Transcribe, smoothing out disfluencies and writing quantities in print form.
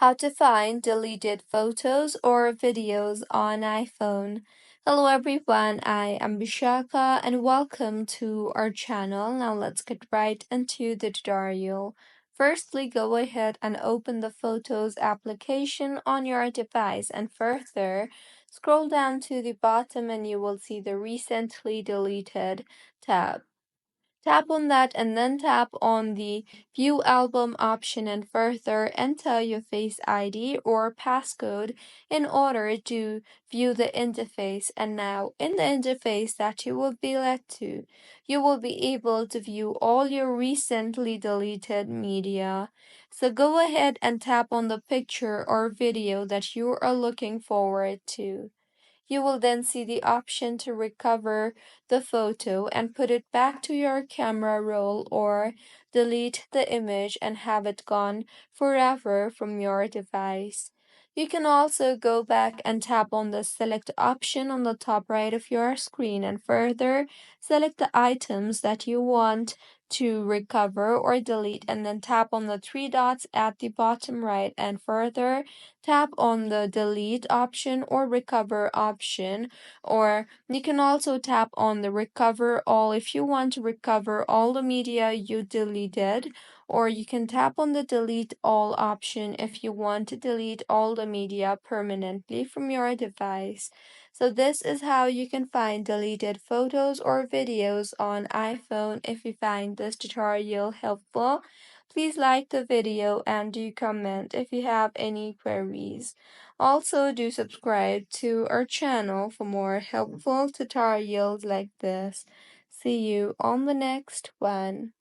How to find deleted photos or videos on iPhone. Hello everyone, I am Bishaka and welcome to our channel. Now let's get right into the tutorial. Firstly, go ahead and open the Photos application on your device and further scroll down to the bottom and you will see the Recently Deleted tab. Tap on that and then tap on the View Album option and further enter your Face ID or passcode in order to view the interface. And now in the interface that you will be led to, you will be able to view all your recently deleted media. So go ahead and tap on the picture or video that you are looking forward to. You will then see the option to recover the photo and put it back to your camera roll or delete the image and have it gone forever from your device. You can also go back and tap on the select option on the top right of your screen and further select the items that you want to recover or delete and then tap on the three dots at the bottom right and further tap on the delete option or recover option, or you can also tap on the recover all if you want to recover all the media you deleted, or you can tap on the delete all option if you want to delete all the media permanently from your device. So this is how you can find deleted photos or videos on iPhone. If you find this tutorial helpful, please like the video and do comment if you have any queries. Also, do subscribe to our channel for more helpful tutorials like this. See you on the next one.